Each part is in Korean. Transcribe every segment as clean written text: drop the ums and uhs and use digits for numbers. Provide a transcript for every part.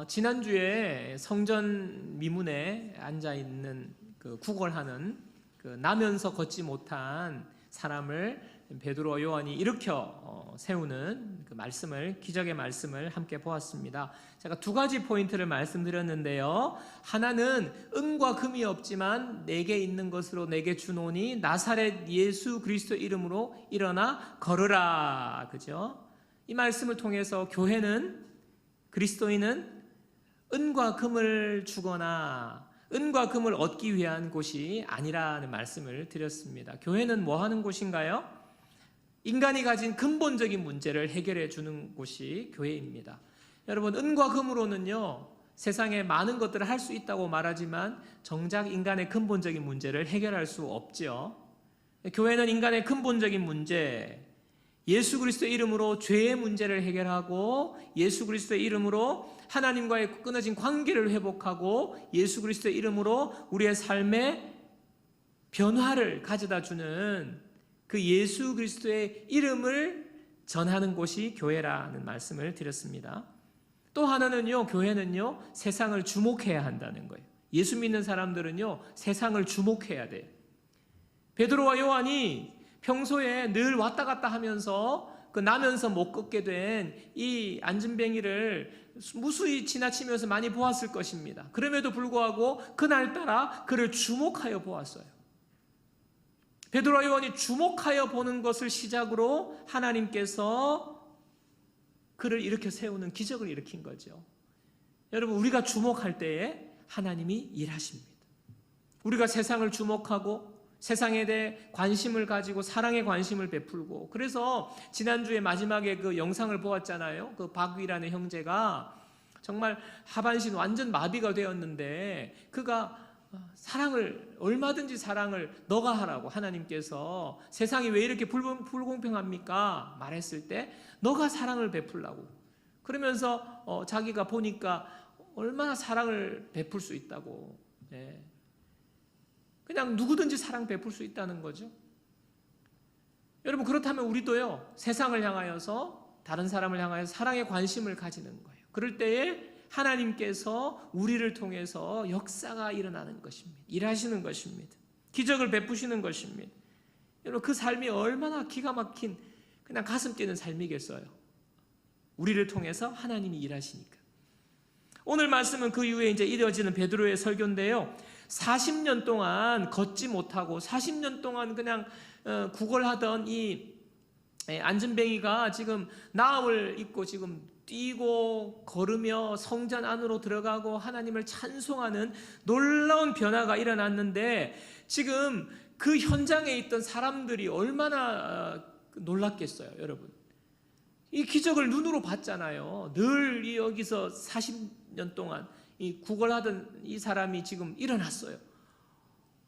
지난주에 성전 미문에 앉아있는 구걸하는 나면서 걷지 못한 사람을 베드로와 요한이 일으켜 세우는 말씀을, 기적의 말씀을 함께 보았습니다. 제가 두 가지 포인트를 말씀드렸는데요. 하나는 은과 금이 없지만 내게 있는 것으로 내게 주노니 나사렛 예수 그리스도 이름으로 일어나 걸으라. 그죠? 이 말씀을 통해서 교회는, 그리스도인은 은과 금을 주거나 은과 금을 얻기 위한 곳이 아니라는 말씀을 드렸습니다. 교회는 뭐 하는 곳인가요? 인간이 가진 근본적인 문제를 해결해 주는 곳이 교회입니다. 여러분, 은과 금으로는요, 세상에 많은 것들을 할 수 있다고 말하지만 정작 인간의 근본적인 문제를 해결할 수 없죠. 교회는 인간의 근본적인 문제, 예수 그리스도의 이름으로 죄의 문제를 해결하고, 예수 그리스도의 이름으로 하나님과의 끊어진 관계를 회복하고, 예수 그리스도의 이름으로 우리의 삶에 변화를 가져다 주는 그 예수 그리스도의 이름을 전하는 곳이 교회라는 말씀을 드렸습니다. 또 하나는요, 교회는요, 세상을 주목해야 한다는 거예요. 예수 믿는 사람들은요, 세상을 주목해야 돼요. 베드로와 요한이 평소에 늘 왔다 갔다 하면서 나면서 못 걷게 된 이 안진뱅이를 무수히 지나치면서 많이 보았을 것입니다. 그럼에도 불구하고 그날따라 그를 주목하여 보았어요. 베드로와 요한이 주목하여 보는 것을 시작으로 하나님께서 그를 일으켜 세우는 기적을 일으킨 거죠. 여러분, 우리가 주목할 때에 하나님이 일하십니다. 우리가 세상을 주목하고 세상에 대해 관심을 가지고 사랑의 관심을 베풀고, 그래서 지난주에 마지막에 그 영상을 보았잖아요. 그 박위라는 형제가 정말 하반신 완전 마비가 되었는데 그가 얼마든지 사랑을 너가 하라고 하나님께서, 세상이 왜 이렇게 불공평합니까? 말했을 때 너가 사랑을 베풀라고. 그러면서 자기가 보니까 얼마나 사랑을 베풀 수 있다고. 그냥 누구든지 사랑 베풀 수 있다는 거죠. 여러분, 그렇다면 우리도요, 세상을 향하여서, 다른 사람을 향하여서 사랑의 관심을 가지는 거예요. 그럴 때에 하나님께서 우리를 통해서 역사가 일어나는 것입니다. 일하시는 것입니다. 기적을 베푸시는 것입니다. 여러분, 그 삶이 얼마나 기가 막힌, 그냥 가슴 뛰는 삶이겠어요. 우리를 통해서 하나님이 일하시니까. 오늘 말씀은 그 이후에 이제 이어지는 베드로의 설교인데요. 40년 동안 걷지 못하고 40년 동안 그냥 구걸하던 이 안진뱅이가 지금 나음을 입고 지금 뛰고 걸으며 성전 안으로 들어가고 하나님을 찬송하는 놀라운 변화가 일어났는데, 지금 그 현장에 있던 사람들이 얼마나 놀랐겠어요. 여러분, 이 기적을 눈으로 봤잖아요. 늘 여기서 40년 동안 이 구걸하던 이 사람이 지금 일어났어요.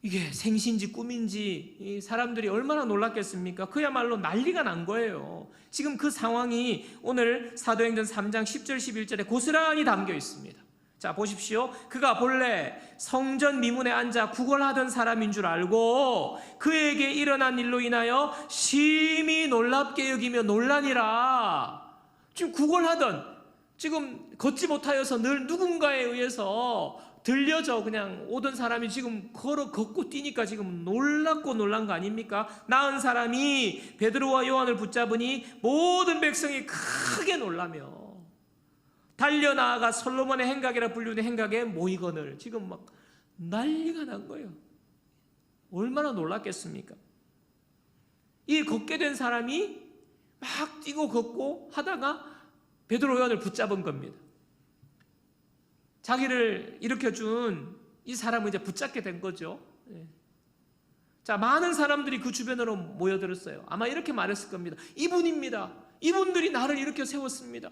이게 생신지 꿈인지 이 사람들이 얼마나 놀랐겠습니까? 그야말로 난리가 난 거예요. 지금 그 상황이 오늘 사도행전 3장 10절 11절에 고스란히 담겨 있습니다. 자, 보십시오. 그가 본래 성전 미문에 앉아 구걸하던 사람인 줄 알고 그에게 일어난 일로 인하여 심히 놀랍게 여기며 놀라니라. 지금 구걸하던, 지금 걷지 못하여서 늘 누군가에 의해서 들려져 그냥 오던 사람이 지금 걷고 뛰니까 지금 놀랍고 놀란 거 아닙니까? 나은 사람이 베드로와 요한을 붙잡으니 모든 백성이 크게 놀라며 달려나아가 솔로몬의 행각이라 불리는 행각에 모이거늘. 지금 막 난리가 난 거예요. 얼마나 놀랐겠습니까? 이 걷게 된 사람이 막 뛰고 걷고 하다가 베드로 요한을 붙잡은 겁니다. 자기를 일으켜준 이 사람을 이제 붙잡게 된 거죠. 자, 많은 사람들이 그 주변으로 모여들었어요. 아마 이렇게 말했을 겁니다. 이분입니다. 이분들이 나를 일으켜 세웠습니다.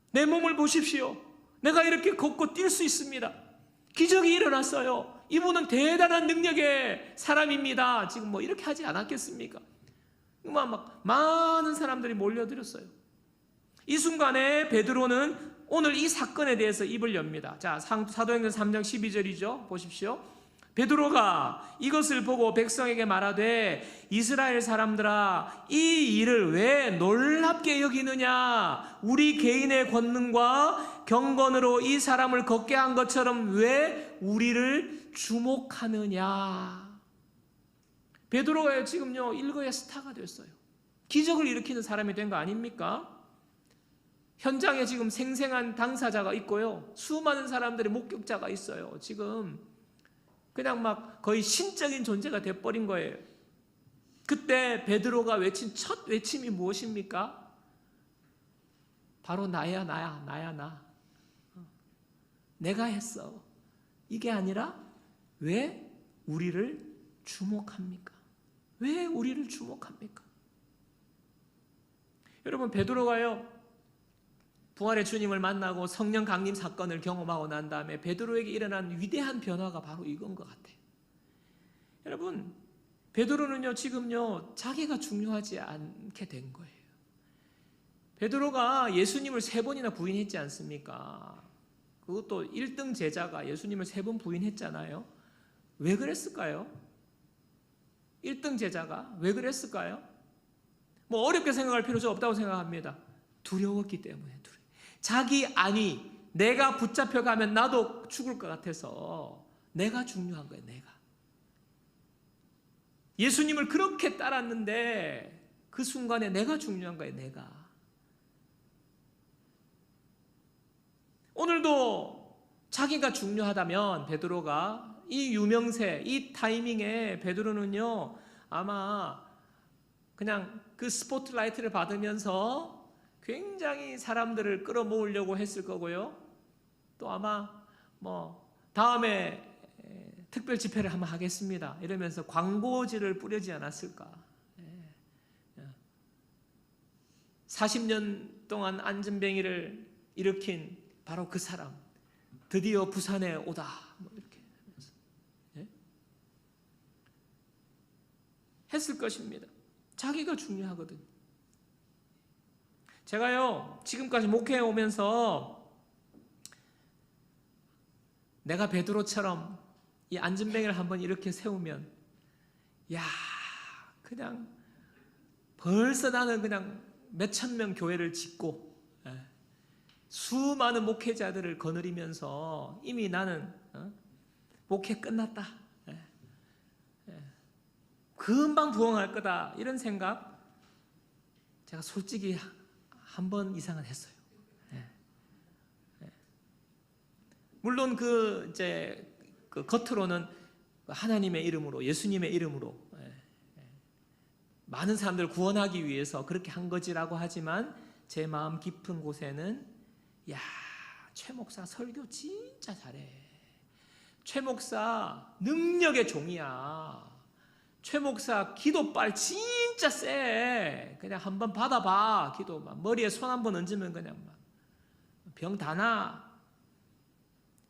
내 몸을 보십시오. 내가 이렇게 걷고 뛸 수 있습니다. 기적이 일어났어요. 이분은 대단한 능력의 사람입니다. 지금 뭐 이렇게 하지 않았겠습니까? 막 많은 사람들이 몰려들었어요. 이 순간에 베드로는 오늘 이 사건에 대해서 입을 엽니다. 자, 사도행전 3장 12절이죠. 보십시오. 베드로가 이것을 보고 백성에게 말하되 이스라엘 사람들아 이 일을 왜 놀랍게 여기느냐? 우리 개인의 권능과 경건으로 이 사람을 걷게 한 것처럼 왜 우리를 주목하느냐? 베드로가 지금요 일거의 스타가 됐어요. 기적을 일으키는 사람이 된 거 아닙니까? 현장에 지금 생생한 당사자가 있고요, 수많은 사람들의 목격자가 있어요. 지금 그냥 막 거의 신적인 존재가 돼버린 거예요. 그때 베드로가 외친 첫 외침이 무엇입니까? 바로 나야 나. 내가 했어. 이게 아니라 왜 우리를 주목합니까? 왜 우리를 주목합니까? 여러분, 베드로가요 부활의 주님을 만나고 성령 강림 사건을 경험하고 난 다음에 베드로에게 일어난 위대한 변화가 바로 이건 것 같아요. 여러분, 베드로는요 지금요 자기가 중요하지 않게 된 거예요. 베드로가 예수님을 3번이나 부인했지 않습니까? 그것도 1등 제자가 예수님을 3번 부인했잖아요. 왜 그랬을까요? 1등 제자가 왜 그랬을까요? 뭐 어렵게 생각할 필요 없다고 생각합니다. 두려웠기 때문에. 자기 안위, 내가 붙잡혀가면 나도 죽을 것 같아서 내가 중요한 거예요. 내가 예수님을 그렇게 따랐는데 그 순간에 내가 중요한 거예요. 내가. 오늘도 자기가 중요하다면 베드로가 이 유명세, 이 타이밍에 베드로는요 아마 그냥 그 스포트라이트를 받으면서 굉장히 사람들을 끌어모으려고 했을 거고요, 또 아마 뭐 다음에 특별 집회를 한번 하겠습니다 이러면서 광고지를 뿌리지 않았을까. 40년 동안 안전뱅이를 일으킨 바로 그 사람 드디어 부산에 오다, 뭐 이렇게 했을 것입니다. 자기가 중요하거든요. 제가요 지금까지 목회해 오면서 내가 베드로처럼 이 안전뱅이를 한번 이렇게 세우면 야 그냥 벌써 나는 그냥 몇천 명 교회를 짓고 수많은 목회자들을 거느리면서 이미 나는 목회 끝났다, 금방 부흥할 거다, 이런 생각 제가 솔직히 한 번 이상은 했어요. 물론 이제 겉으로는 하나님의 이름으로, 예수님의 이름으로 많은 사람들을 구원하기 위해서 그렇게 한 거지라고 하지만 제 마음 깊은 곳에는 야, 최 목사 설교 진짜 잘해. 최 목사 능력의 종이야. 최 목사 기도빨 진짜 세. 그냥 한번 받아봐. 기도 머리에 손 한번 얹으면 그냥 병 다 나.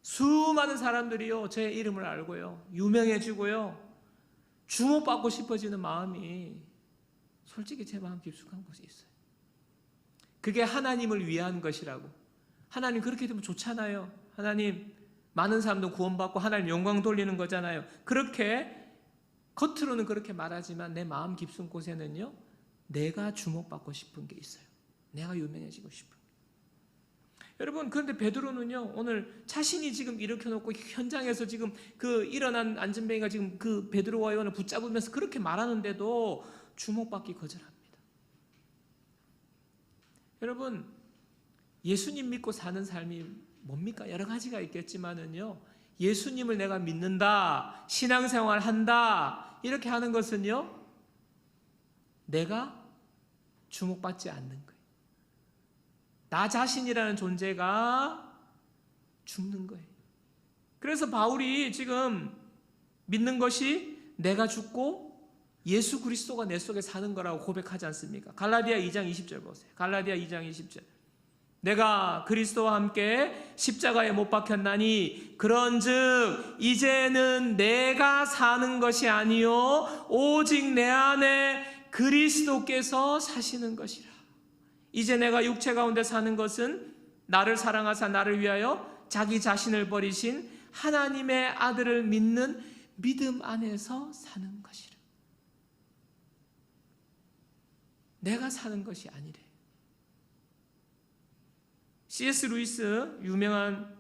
수많은 사람들이요 제 이름을 알고요 유명해지고요 주목받고 싶어지는 마음이 솔직히 제 마음 깊숙한 곳에 있어요. 그게 하나님을 위한 것이라고. 하나님 그렇게 되면 좋잖아요. 하나님 많은 사람도 구원받고 하나님 영광 돌리는 거잖아요. 그렇게 겉으로는 그렇게 말하지만 내 마음 깊은 곳에는요 내가 주목받고 싶은 게 있어요. 내가 유명해지고 싶은. 여러분, 그런데 베드로는요 오늘 자신이 지금 일으켜놓고 현장에서 지금 그 일어난 안전뱅이가 지금 그 베드로와 요한을 붙잡으면서 그렇게 말하는데도 주목받기 거절합니다. 여러분, 예수님 믿고 사는 삶이 뭡니까? 여러 가지가 있겠지만은요 예수님을 내가 믿는다, 신앙생활 한다 이렇게 하는 것은요 내가 주목받지 않는 거예요. 나 자신이라는 존재가 죽는 거예요. 그래서 바울이 지금 믿는 것이 내가 죽고 예수 그리스도가 내 속에 사는 거라고 고백하지 않습니까? 갈라디아 2장 20절 보세요. 갈라디아 2장 20절. 내가 그리스도와 함께 십자가에 못 박혔나니 그런즉 이제는 내가 사는 것이 아니요 오직 내 안에 그리스도께서 사시는 것이라. 이제 내가 육체 가운데 사는 것은 나를 사랑하사 나를 위하여 자기 자신을 버리신 하나님의 아들을 믿는 믿음 안에서 사는 것이라. 내가 사는 것이 아니래. C.S. 루이스 유명한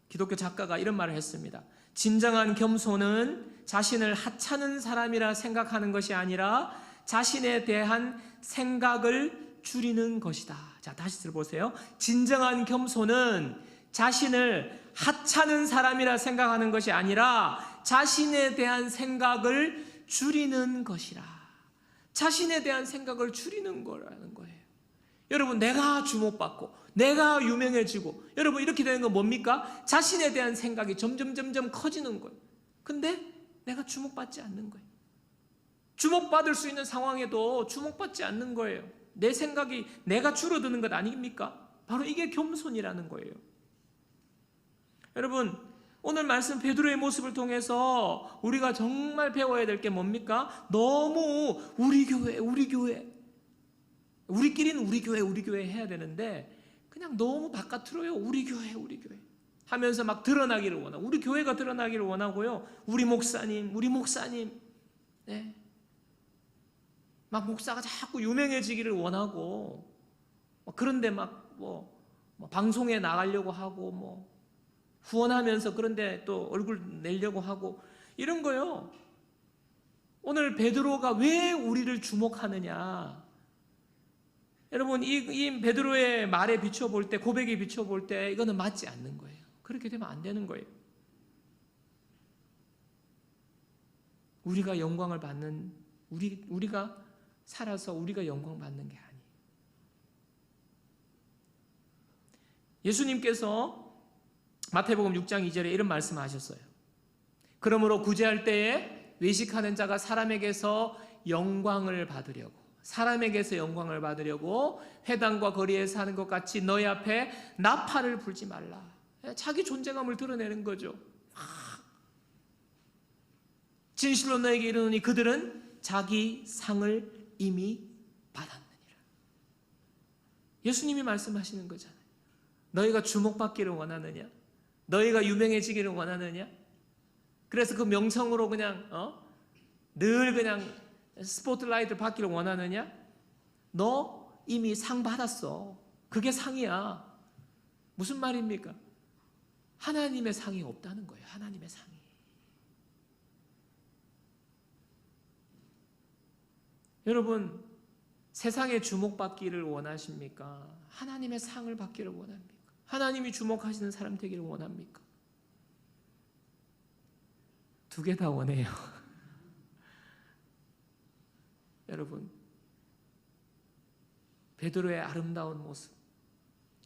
기독교 작가가 이런 말을 했습니다. 진정한 겸손은 자신을 하찮은 사람이라 생각하는 것이 아니라 자신에 대한 생각을 줄이는 것이다. 자, 다시 들어보세요. 진정한 겸손은 자신을 하찮은 사람이라 생각하는 것이 아니라 자신에 대한 생각을 줄이는 것이라. 자신에 대한 생각을 줄이는 거라는 거예요. 여러분, 내가 주목받고 내가 유명해지고, 여러분 이렇게 되는 건 뭡니까? 자신에 대한 생각이 점점 커지는 거예요. 근데 내가 주목받지 않는 거예요. 주목받을 수 있는 상황에도 주목받지 않는 거예요. 내 생각이 내가 줄어드는 것 아닙니까? 바로 이게 겸손이라는 거예요. 여러분, 오늘 말씀 베드로의 모습을 통해서 우리가 정말 배워야 될 게 뭡니까? 너무 우리 교회 우리끼리는 우리 교회 해야 되는데 그냥 너무 바깥으로요 우리 교회 하면서 막 드러나기를 원하고, 우리 교회가 드러나기를 원하고요, 우리 목사님 네. 막 목사가 자꾸 유명해지기를 원하고, 그런데 막 방송에 나가려고 하고 후원하면서 그런데 또 얼굴 내려고 하고 이런 거요. 오늘 베드로가 왜 우리를 주목하느냐? 여러분, 이 베드로의 말에 비춰볼 때, 고백에 비춰볼 때 이거는 맞지 않는 거예요. 그렇게 되면 안 되는 거예요. 우리가 영광을 받는, 우리가 살아서 우리가 영광 받는 게 아니에요. 예수님께서 마태복음 6장 2절에 이런 말씀하셨어요. 그러므로 구제할 때에 외식하는 자가 사람에게서 영광을 받으려고 회당과 거리에서 하는 것 같이 너희 앞에 나팔을 불지 말라. 자기 존재감을 드러내는 거죠. 진실로 너에게 이르노니 그들은 자기 상을 이미 받았느니라. 예수님이 말씀하시는 거잖아요. 너희가 주목받기를 원하느냐? 너희가 유명해지기를 원하느냐? 그래서 그 명성으로 그냥 늘 그냥 스포트라이트를 받기를 원하느냐? 너 이미 상 받았어. 그게 상이야. 무슨 말입니까? 하나님의 상이 없다는 거예요. 하나님의 상이. 여러분, 세상에 주목받기를 원하십니까? 하나님의 상을 받기를 원합니까? 하나님이 주목하시는 사람 되기를 원합니까? 두 개 다 원해요. 여러분, 베드로의 아름다운 모습,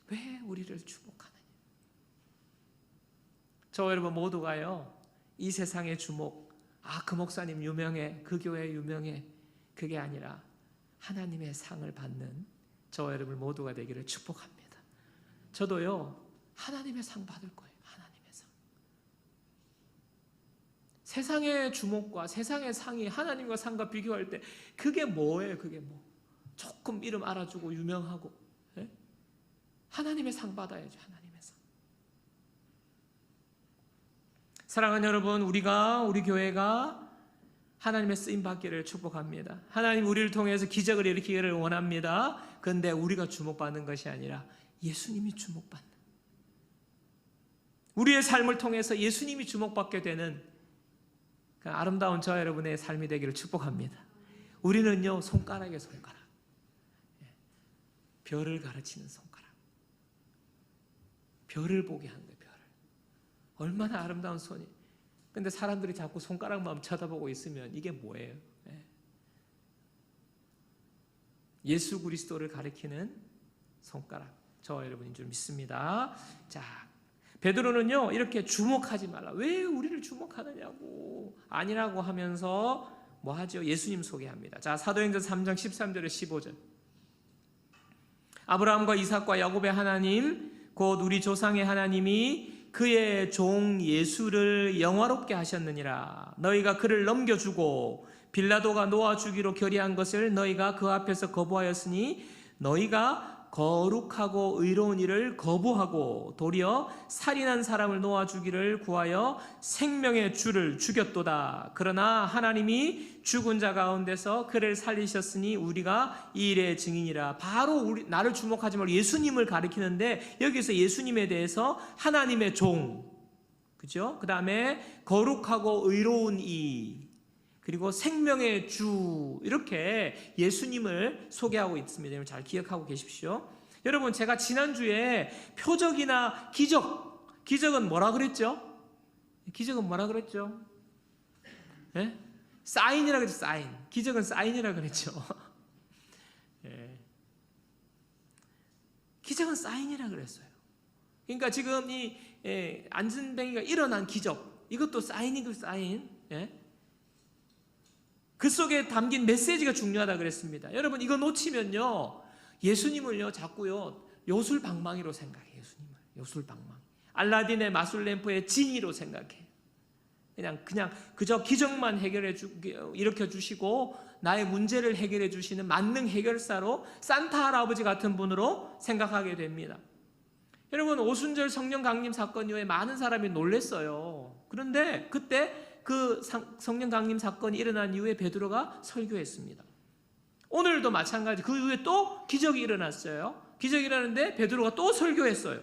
왜 우리를 주목하느냐? 저 여러분 모두가요, 이 세상의 주목, 그 목사님 유명해, 그 교회 유명해, 그게 아니라 하나님의 상을 받는 저 여러분 모두가 되기를 축복합니다. 저도요, 하나님의 상 받을 거예요. 하나님의 상. 세상의 주목과 세상의 상이 하나님과 상과 비교할 때 그게 뭐예요? 그게 뭐? 조금 이름 알아주고 유명하고, 예? 하나님의 상 받아야죠. 하나님의 상. 사랑하는 여러분, 우리 교회가 하나님의 쓰임 받기를 축복합니다. 하나님 우리를 통해서 기적을 일으키기를 원합니다. 그런데 우리가 주목받는 것이 아니라 예수님이 주목받는, 우리의 삶을 통해서 예수님이 주목받게 되는 그 아름다운 저 여러분의 삶이 되기를 축복합니다. 우리는요, 손가락에 손가락, 별을 가르치는 손가락, 별을 보게 하는 거예요. 별을. 얼마나 아름다운 손이. 근데 사람들이 자꾸 손가락만 쳐다보고 있으면 이게 뭐예요? 예수 그리스도를 가리키는 손가락, 저 여러분인 줄 믿습니다. 자, 베드로는요, 이렇게 주목하지 말라. 왜 우리를 주목하느냐고, 아니라고 하면서 뭐 하죠? 예수님 소개합니다. 자, 사도행전 3장 13절에 15절. 아브라함과 이삭과 야곱의 하나님, 곧 우리 조상의 하나님이 그의 종 예수를 영화롭게 하셨느니라. 너희가 그를 넘겨주고 빌라도가 놓아주기로 결의한 것을 너희가 그 앞에서 거부하였으니 너희가 거룩하고 의로운 일을 거부하고 도리어 살인한 사람을 놓아 주기를 구하여 생명의 주를 죽였도다. 그러나 하나님이 죽은 자 가운데서 그를 살리셨으니 우리가 이 일의 증인이라. 바로 나를 주목하지 말고 예수님을 가리키는데, 여기서 예수님에 대해서 하나님의 종, 그죠? 그 다음에 거룩하고 의로운 이, 그리고 생명의 주, 이렇게 예수님을 소개하고 있습니다. 여러분 잘 기억하고 계십시오. 여러분, 제가 지난주에 표적이나 기적은 뭐라 그랬죠? 기적은 뭐라 그랬죠? 네? 사인이라 그랬죠. 사인. 기적은 사인이라 그랬죠. 네. 기적은 사인이라 그랬어요. 그러니까 지금 이 안진뱅이가 일어난 기적, 이것도 사인이고 사인. 예? 그 속에 담긴 메시지가 중요하다 그랬습니다. 여러분, 이거 놓치면요, 예수님을요 자꾸요 요술방망이로 생각해. 예수님을 요술방망이, 알라딘의 마술램프의 지니로 생각해. 그냥 그저 기적만 일으켜 주시고 나의 문제를 해결해 주시는 만능 해결사로, 산타 할아버지 같은 분으로 생각하게 됩니다. 여러분, 오순절 성령 강림 사건 이후에 많은 사람이 놀랐어요. 그런데 그때 그 성령 강림 사건이 일어난 이후에 베드로가 설교했습니다. 오늘도 마찬가지. 그 이후에 또 기적이 일어났어요. 기적이 일어났는데 베드로가 또 설교했어요.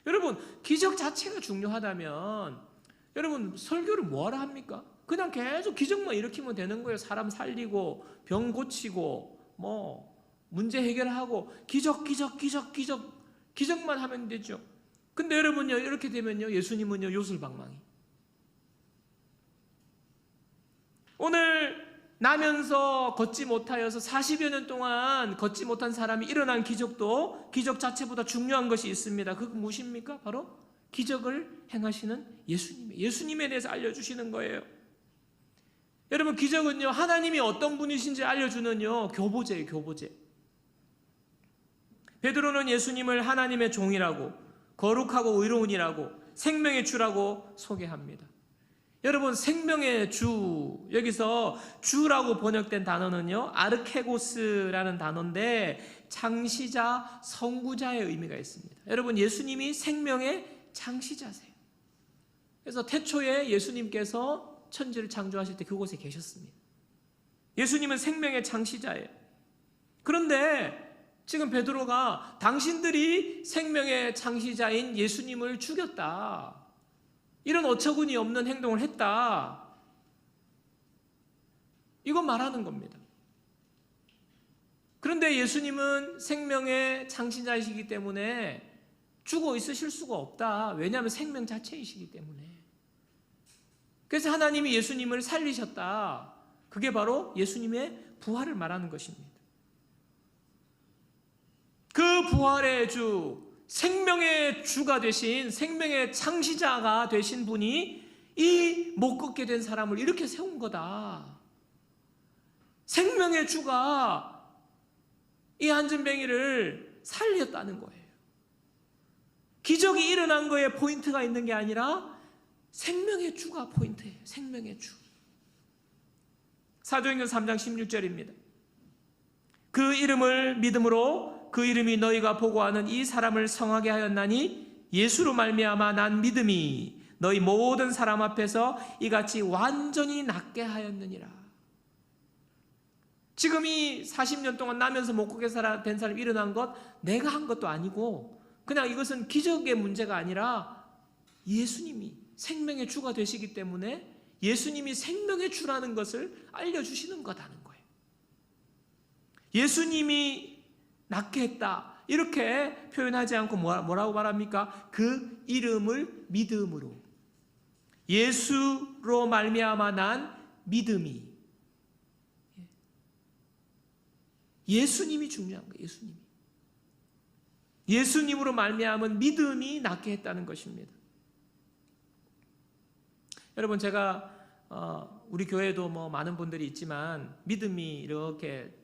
여러분, 기적 자체가 중요하다면 여러분 설교를 뭐하러 합니까? 그냥 계속 기적만 일으키면 되는 거예요. 사람 살리고 병 고치고 문제 해결하고 기적만 하면 되죠. 근데 여러분요, 이렇게 되면요, 예수님은요 요술방망이. 오늘 나면서 걷지 못하여서 40여 년 동안 걷지 못한 사람이 일어난 기적도 기적 자체보다 중요한 것이 있습니다. 그게 무엇입니까? 바로 기적을 행하시는 예수님에 대해서 알려주시는 거예요. 여러분, 기적은요 하나님이 어떤 분이신지 알려주는요 교보제예요. 교보제. 베드로는 예수님을 하나님의 종이라고, 거룩하고 의로운이라고, 생명의 주라고 소개합니다. 여러분, 생명의 주, 여기서 주라고 번역된 단어는요 아르케고스라는 단어인데 창시자, 선구자의 의미가 있습니다. 여러분, 예수님이 생명의 창시자세요. 그래서 태초에 예수님께서 천지를 창조하실 때 그곳에 계셨습니다. 예수님은 생명의 창시자예요. 그런데 지금 베드로가 당신들이 생명의 창시자인 예수님을 죽였다, 이런 어처구니 없는 행동을 했다, 이거 말하는 겁니다. 그런데 예수님은 생명의 창시자이시기 때문에 죽어 있으실 수가 없다. 왜냐하면 생명 자체이시기 때문에. 그래서 하나님이 예수님을 살리셨다. 그게 바로 예수님의 부활을 말하는 것입니다. 그 부활의 주, 생명의 주가 되신, 생명의 창시자가 되신 분이 이 못 걷게 된 사람을 이렇게 세운 거다. 생명의 주가 이 안진뱅이를 살렸다는 거예요. 기적이 일어난 거에 포인트가 있는 게 아니라 생명의 주가 포인트예요. 생명의 주. 사도행전 3장 16절입니다. 그 이름을 믿음으로 그 이름이 너희가 보고하는 이 사람을 성하게 하였나니 예수로 말미암아 난 믿음이 너희 모든 사람 앞에서 이같이 완전히 낫게 하였느니라. 지금 이 40년 동안 나면서 못 걷게 된 사람이 일어난 것 내가 한 것도 아니고, 그냥 이것은 기적의 문제가 아니라 예수님이 생명의 주가 되시기 때문에 예수님이 생명의 주라는 것을 알려주시는 거다는 거예요. 예수님이 낫게 했다, 이렇게 표현하지 않고 뭐라고 말합니까? 그 이름을 믿음으로, 예수로 말미암아 난 믿음이. 예수님이 중요한 거예요. 예수님으로 말미암은 믿음이 낫게 했다는 것입니다. 여러분, 제가 우리 교회도 많은 분들이 있지만 믿음이 이렇게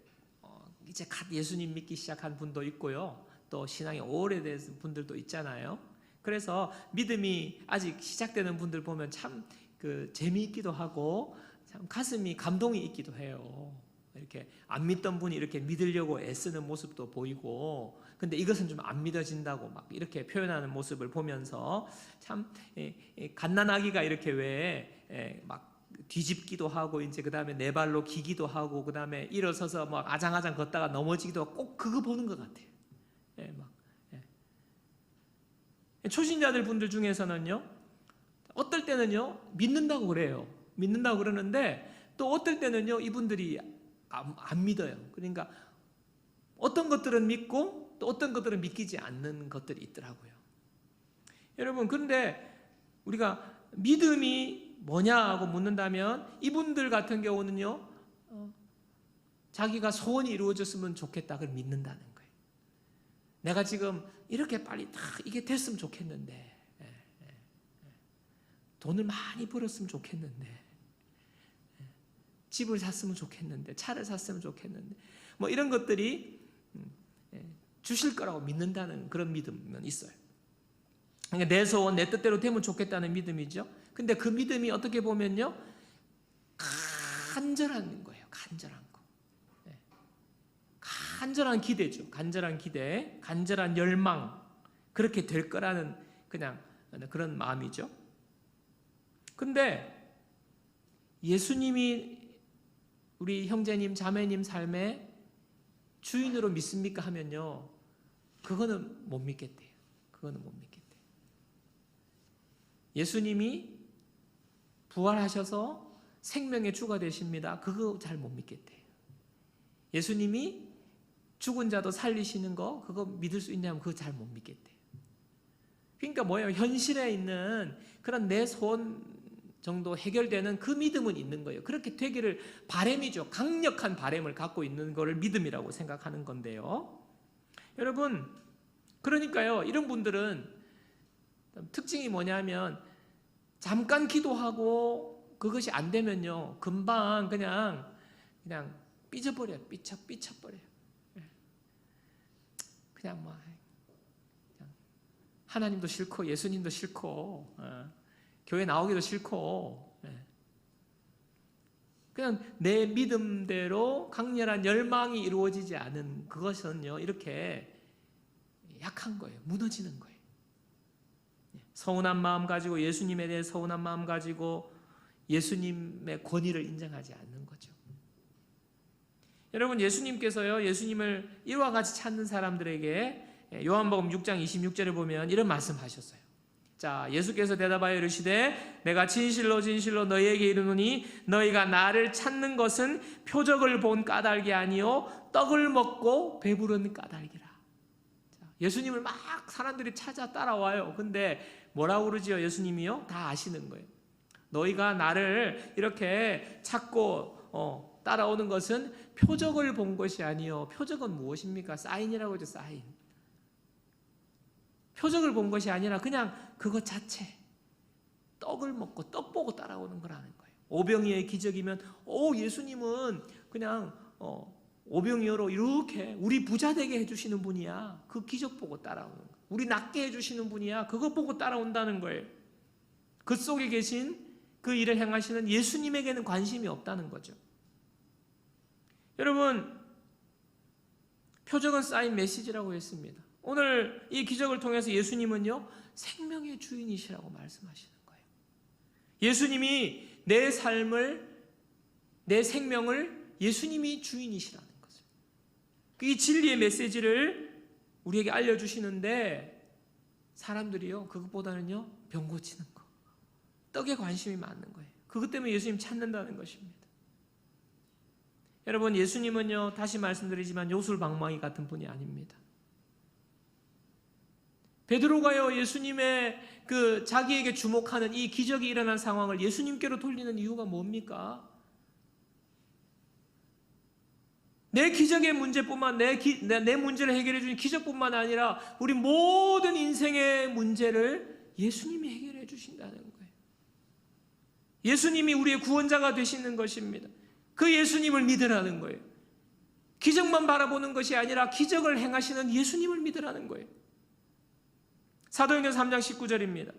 이제 갓 예수님 믿기 시작한 분도 있고요, 또 신앙이 오래된 분들도 있잖아요. 그래서 믿음이 아직 시작되는 분들 보면 참 재미있기도 하고 참 가슴이 감동이 있기도 해요. 이렇게 안 믿던 분이 이렇게 믿으려고 애쓰는 모습도 보이고, 근데 이것은 좀 안 믿어진다고 막 이렇게 표현하는 모습을 보면서 참 갓난아기가 이렇게 왜 막 뒤집기도 하고, 이제 그 다음에 네 발로 기기도 하고, 그 다음에 일어서서 막 아장아장 걷다가 넘어지기도 하고, 꼭 그거 보는 것 같아요. 초신자들 분들 중에서는요, 어떨 때는요 믿는다고 그래요. 믿는다고 그러는데 또 어떨 때는요 이분들이 안 믿어요. 그러니까 어떤 것들은 믿고 또 어떤 것들은 믿기지 않는 것들이 있더라고요. 여러분, 그런데 우리가 믿음이 뭐냐고 묻는다면 이분들 같은 경우는요 자기가 소원이 이루어졌으면 좋겠다 그걸 믿는다는 거예요. 내가 지금 이렇게 빨리 다 이게 됐으면 좋겠는데, 돈을 많이 벌었으면 좋겠는데, 집을 샀으면 좋겠는데, 차를 샀으면 좋겠는데, 뭐 이런 것들이 주실 거라고 믿는다는 그런 믿음은 있어요. 그러니까 내 소원 내 뜻대로 되면 좋겠다는 믿음이죠. 근데 그 믿음이 어떻게 보면요 간절한 거예요. 간절한 거. 간절한 기대죠. 간절한 기대, 간절한 열망, 그렇게 될 거라는 그냥 그런 마음이죠. 근데 예수님이 우리 형제님 자매님 삶의 주인으로 믿습니까 하면요 그거는 못 믿겠대요. 그거는 못 믿겠대요. 예수님이 부활하셔서 생명의 주가 되십니다. 그거 잘 못 믿겠대요. 예수님이 죽은 자도 살리시는 거 그거 믿을 수 있냐면 그거 잘 못 믿겠대요. 그러니까 뭐예요? 현실에 있는 그런 내 소원 정도 해결되는 그 믿음은 있는 거예요. 그렇게 되기를 바람이죠. 강력한 바람을 갖고 있는 거를 믿음이라고 생각하는 건데요. 여러분, 그러니까요 이런 분들은 특징이 뭐냐면 잠깐 기도하고 그것이 안 되면요 금방 그냥 삐져버려요. 삐쳐버려요. 그냥 뭐 하나님도 싫고 예수님도 싫고 교회 나오기도 싫고 그냥 내 믿음대로 강렬한 열망이 이루어지지 않은 그것은요 이렇게 약한 거예요. 무너지는 거예요. 서운한 마음 가지고 예수님에 대해 서운한 마음 가지고 예수님의 권위를 인정하지 않는 거죠. 여러분, 예수님께서요 예수님을 이와 같이 찾는 사람들에게 요한복음 6장 26절에 보면 이런 말씀하셨어요. 자, 예수께서 대답하여 이르시되 내가 진실로 진실로 너희에게 이르노니 너희가 나를 찾는 것은 표적을 본 까닭이 아니요 떡을 먹고 배부른 까닭이라. 자, 예수님을 막 사람들이 찾아 따라와요. 근데 뭐라고 그러지요? 예수님이요? 다 아시는 거예요. 너희가 나를 이렇게 찾고 따라오는 것은 표적을 본 것이 아니요. 표적은 무엇입니까? 사인이라고 하죠. 사인. 표적을 본 것이 아니라 그냥 그것 자체, 떡을 먹고 떡 보고 따라오는 거라는 거예요. 오병이어의 기적이면 예수님은 그냥 오병이어로 이렇게 우리 부자 되게 해주시는 분이야. 그 기적 보고 따라오는 거예요. 우리 낫게 해주시는 분이야. 그거 보고 따라온다는 거예요. 그 속에 계신 그 일을 행하시는 예수님에게는 관심이 없다는 거죠. 여러분, 표적은 쌓인 메시지라고 했습니다. 오늘 이 기적을 통해서 예수님은요 생명의 주인이시라고 말씀하시는 거예요. 예수님이 내 삶을, 내 생명을 예수님이 주인이시라는 거죠. 이 진리의 메시지를 우리에게 알려주시는데 사람들이요 그것보다는요 병 고치는 거, 떡에 관심이 많은 거예요. 그것 때문에 예수님 찾는다는 것입니다. 여러분, 예수님은요 다시 말씀드리지만 요술방망이 같은 분이 아닙니다. 베드로가요 예수님의 그 자기에게 주목하는 이 기적이 일어난 상황을 예수님께로 돌리는 이유가 뭡니까? 내 기적의 문제뿐만 내 문제를 해결해 주는 기적뿐만 아니라 우리 모든 인생의 문제를 예수님이 해결해 주신다는 거예요. 예수님이 우리의 구원자가 되시는 것입니다. 그 예수님을 믿으라는 거예요. 기적만 바라보는 것이 아니라 기적을 행하시는 예수님을 믿으라는 거예요. 사도행전 3장 19절입니다.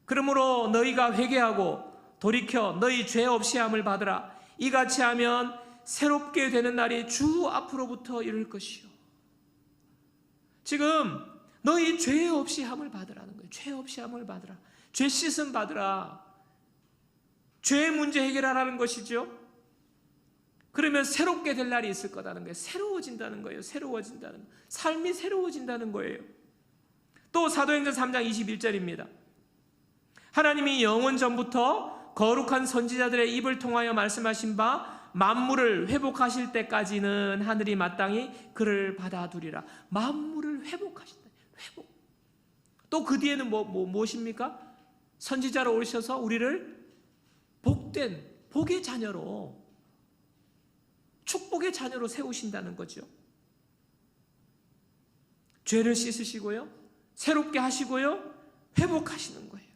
그러므로 너희가 회개하고 돌이켜 너희 죄 없이 함을 받으라. 이같이 하면 새롭게 되는 날이 주 앞으로부터 이를 것이요. 지금 너희 죄 없이 함을 받으라는 거예요. 죄 없이 함을 받으라. 죄 씻음 받으라. 죄의 문제 해결하라는 것이죠. 그러면 새롭게 될 날이 있을 거라는 거예요. 새로워진다는 거예요. 새로워진다는 거예요. 삶이 새로워진다는 거예요. 또 사도행전 3장 21절입니다. 하나님이 영원 전부터 거룩한 선지자들의 입을 통하여 말씀하신 바 만물을 회복하실 때까지는 하늘이 마땅히 그를 받아두리라. 만물을 회복하신다. 회복. 또 그 뒤에는 무엇입니까? 선지자로 오셔서 우리를 복된 복의 자녀로, 축복의 자녀로 세우신다는 거죠. 죄를 씻으시고요, 새롭게 하시고요, 회복하시는 거예요.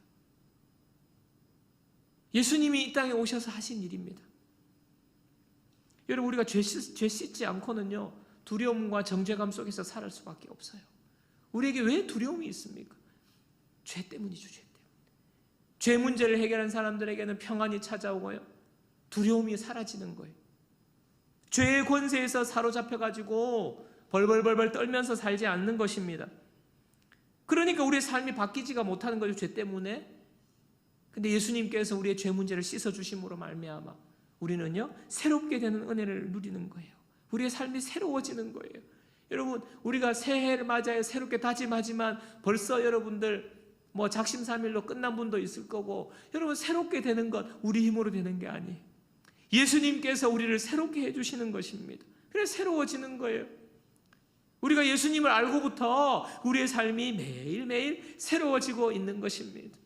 예수님이 이 땅에 오셔서 하신 일입니다. 여러분, 우리가 죄 씻지 않고는요, 두려움과 정죄감 속에서 살 수밖에 없어요. 우리에게 왜 두려움이 있습니까? 죄 때문이죠. 죄 때문에. 죄 문제를 해결한 사람들에게는 평안이 찾아오고요, 두려움이 사라지는 거예요. 죄의 권세에서 사로잡혀가지고 벌벌벌벌 떨면서 살지 않는 것입니다. 그러니까 우리의 삶이 바뀌지가 못하는 거죠. 죄 때문에. 근데 예수님께서 우리의 죄 문제를 씻어주심으로 말미암아 우리는요, 새롭게 되는 은혜를 누리는 거예요. 우리의 삶이 새로워지는 거예요. 여러분, 우리가 새해를 맞아야 새롭게 다짐하지만 벌써 여러분들 작심삼일로 끝난 분도 있을 거고, 여러분, 새롭게 되는 것 우리 힘으로 되는 게 아니에요. 예수님께서 우리를 새롭게 해주시는 것입니다. 그래서 새로워지는 거예요. 우리가 예수님을 알고부터 우리의 삶이 매일매일 새로워지고 있는 것입니다.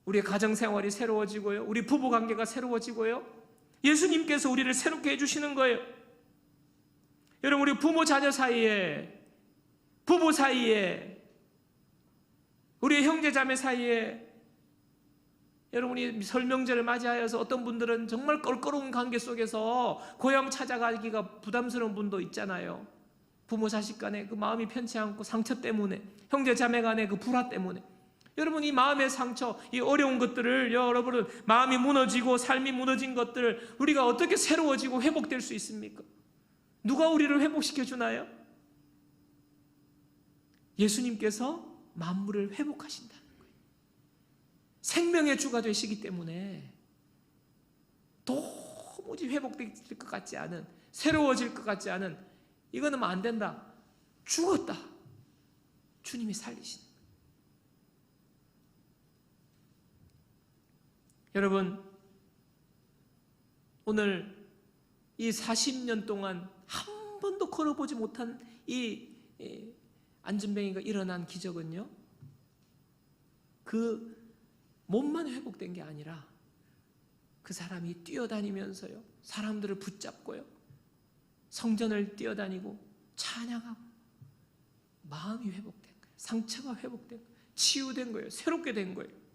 우리의 가정생활이 새로워지고요, 우리 부부관계가 새로워지고요, 예수님께서 우리를 새롭게 해주시는 거예요. 여러분, 우리 부모 자녀 사이에, 부부 사이에, 우리의 형제 자매 사이에, 여러분이 설명절을 맞이하여서 어떤 분들은 정말 껄끄러운 관계 속에서 고향 찾아가기가 부담스러운 분도 있잖아요. 부모 자식 간에 그 마음이 편치 않고 상처 때문에, 형제 자매 간에 그 불화 때문에. 여러분, 이 마음의 상처, 이 어려운 것들을, 여러분은 마음이 무너지고 삶이 무너진 것들을 우리가 어떻게 새로워지고 회복될 수 있습니까? 누가 우리를 회복시켜 주나요? 예수님께서 만물을 회복하신다는 거예요. 생명의 주가 되시기 때문에 도무지 회복될 것 같지 않은, 새로워질 것 같지 않은, 이거는 안 된다, 죽었다, 주님이 살리시는 거예요. 여러분, 오늘 이 40년 동안 한 번도 걸어보지 못한 이 안진뱅이가 일어난 기적은요, 그 몸만 회복된 게 아니라 그 사람이 뛰어다니면서요, 사람들을 붙잡고요, 성전을 뛰어다니고 찬양하고 마음이 회복된 거예요. 상처가 회복된 거예요. 치유된 거예요. 새롭게 된 거예요.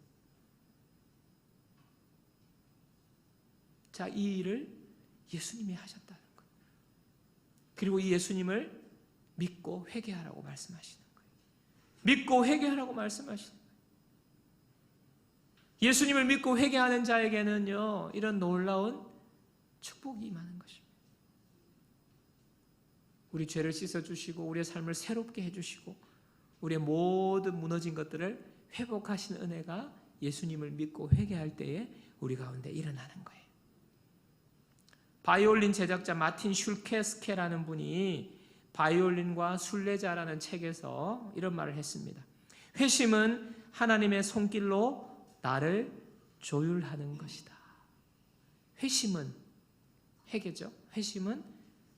자, 이 일을 예수님이 하셨다는 거예요. 그리고 이 예수님을 믿고 회개하라고 말씀하시는 거예요. 믿고 회개하라고 말씀하시는 거예요. 예수님을 믿고 회개하는 자에게는요, 이런 놀라운 축복이 임하는 것입니다. 우리 죄를 씻어주시고 우리의 삶을 새롭게 해주시고 우리의 모든 무너진 것들을 회복하시는 은혜가 예수님을 믿고 회개할 때에 우리 가운데 일어나는 거예요. 바이올린 제작자 마틴 슐케스케라는 분이 바이올린과 순례자라는 책에서 이런 말을 했습니다. 회심은 하나님의 손길로 나를 조율하는 것이다. 회심은, 회개죠. 회심은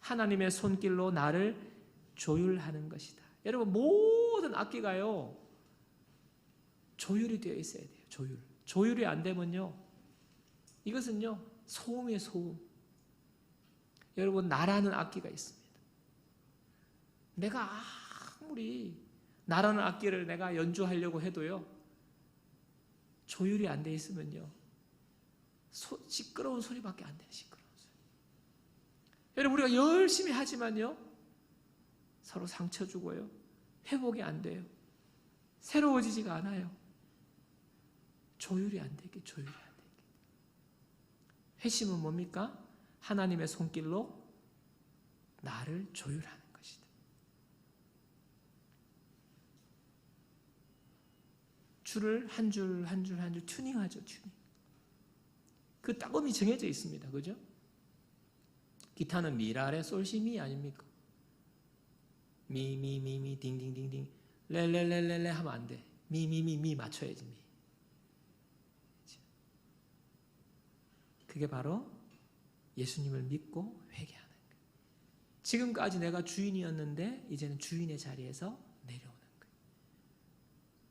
하나님의 손길로 나를 조율하는 것이다. 여러분, 모든 악기가요, 조율이 되어 있어야 돼요. 조율이 안 되면요, 이것은요, 소음이에요. 소음. 여러분, 나라는 악기가 있습니다. 내가 아무리 나라는 악기를 내가 연주하려고 해도요, 조율이 안 돼 있으면요, 시끄러운 소리밖에 안 돼요. 시끄러운 소리. 여러분, 우리가 열심히 하지만요, 서로 상처 주고요, 회복이 안 돼요. 새로워지지가 않아요. 조율이 안 되게. 회심은 뭡니까? 하나님의 손길로 나를 조율하는 것이다. 줄을 한 줄 한 줄 한 줄 튜닝하죠. 튜닝. 그 따검이 정해져 있습니다. 그죠? 기타는 미라레 솔시미 아닙니까? 미 딩딩딩딩 레레레레레 하면 안 돼. 미 맞춰야지. 미. 그게 바로 예수님을 믿고 회개하는 거예요. 지금까지 내가 주인이었는데 이제는 주인의 자리에서 내려오는 거예요.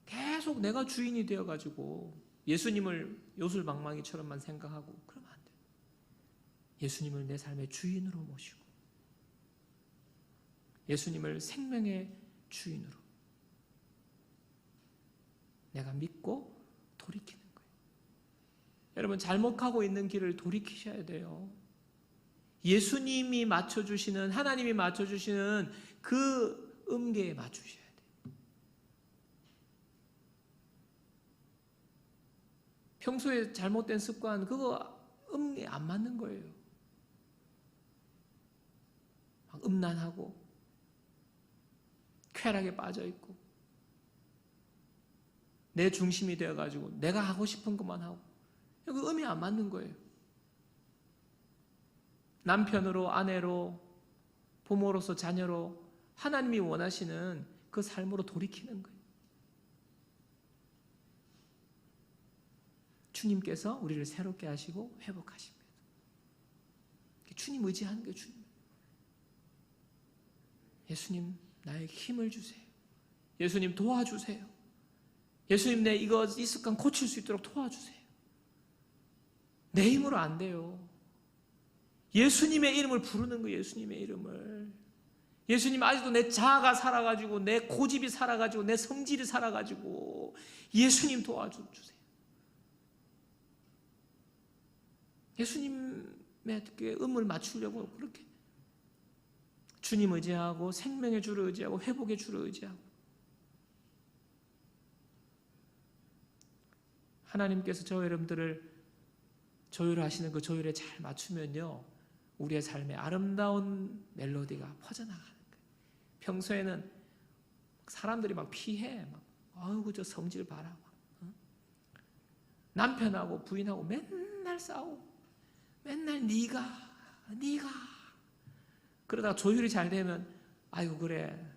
계속 내가 주인이 되어가지고 예수님을 요술방망이처럼만 생각하고 그러면 안 돼요. 예수님을 내 삶의 주인으로 모시고 예수님을 생명의 주인으로 내가 믿고 돌이키는 거예요. 여러분, 잘못하고 있는 길을 돌이키셔야 돼요. 예수님이 맞춰주시는, 하나님이 맞춰주시는 그 음계에 맞추셔야 돼요. 평소에 잘못된 습관, 그거 음계에 안 맞는 거예요. 막 음란하고 쾌락에 빠져있고 내 중심이 되어가지고 내가 하고 싶은 것만 하고 그 음이 안 맞는 거예요. 남편으로, 아내로, 부모로서, 자녀로 하나님이 원하시는 그 삶으로 돌이키는 거예요. 주님께서 우리를 새롭게 하시고 회복하십니다. 주님 의지하는 게 주님. 예수님, 나에게 힘을 주세요. 예수님, 도와주세요. 예수님, 내 이 습관 고칠 수 있도록 도와주세요. 내 힘으로 안 돼요. 예수님의 이름을 부르는 거예요. 예수님의 이름을. 예수님, 아직도 내 자아가 살아가지고 내 고집이 살아가지고 내 성질이 살아가지고 예수님 도와주세요. 예수님의 음을 맞추려고 그렇게 주님 의지하고 생명의 주를 의지하고 회복의 주를 의지하고 하나님께서 저 여러분들을 조율하시는 그 조율에 잘 맞추면요, 우리의 삶에 아름다운 멜로디가 퍼져나가는 거예요. 평소에는 사람들이 막 피해, 아이고 저 성질 봐라, 막. 남편하고 부인하고 맨날 싸우고, 맨날 네가 그러다가 조율이 잘 되면 아이고 그래,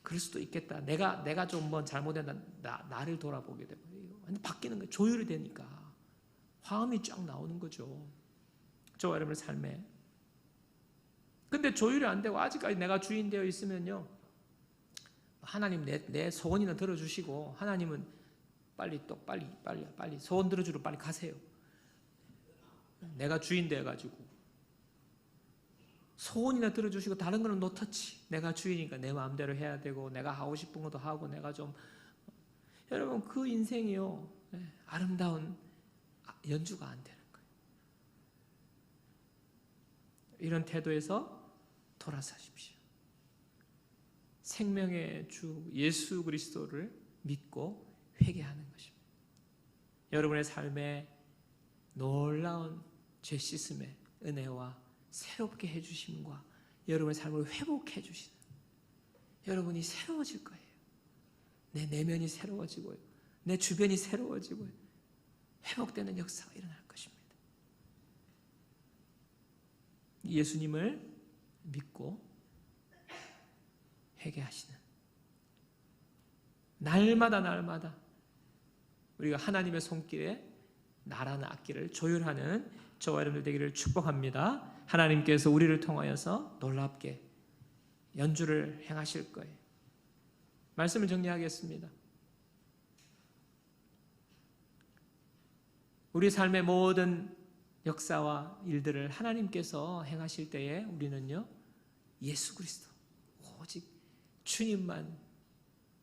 그럴 수도 있겠다. 내가 좀 뭐 잘못했다. 나를 돌아보게 되고 완전 바뀌는 거예요. 조율이 되니까 화음이 쫙 나오는 거죠. 저와 여러분의 삶에. 근데 조율이 안 되고 아직까지 내가 주인 되어 있으면요, 하나님 내 소원이나 들어주시고, 하나님은 빨리 소원 들어주러 빨리 가세요. 내가 주인 되어가지고 소원이나 들어주시고 다른 거는 노터치. 내가 주인이니까 내 마음대로 해야 되고 내가 하고 싶은 것도 하고 내가 좀, 여러분 그 인생이요, 아름다운 연주가 안 되는 거예요. 이런 태도에서 돌아서십시오. 생명의 주 예수 그리스도를 믿고 회개하는 것입니다. 여러분의 삶에 놀라운 죄 씻음의 은혜와 새롭게 해주심과 여러분의 삶을 회복해 주시는, 여러분이 새로워질 거예요. 내 내면이 새로워지고요, 내 주변이 새로워지고요, 회복되는 역사가 일어날 것입니다. 예수님을 믿고 회개하시는, 날마다 우리가 하나님의 손길에 나라는 악기를 조율하는 저와 여러분들 되기를 축복합니다. 하나님께서 우리를 통하여서 놀랍게 연주를 행하실 거예요. 말씀을 정리하겠습니다. 우리 삶의 모든 역사와 일들을 하나님께서 행하실 때에 우리는요, 예수 그리스도 오직 주님만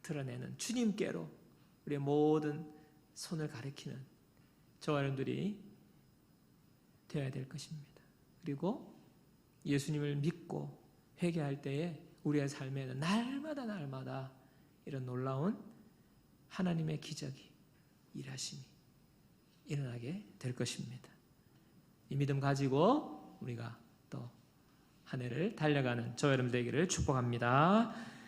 드러내는, 주님께로 우리의 모든 손을 가리키는 저와 여러분들이 되어야 될 것입니다. 그리고 예수님을 믿고 회개할 때에 우리의 삶에는 날마다 이런 놀라운 하나님의 기적이, 일하심이 일어나게 될 것입니다. 이 믿음 가지고 우리가 또 한 해를 달려가는 저와 여러분 되기를 축복합니다.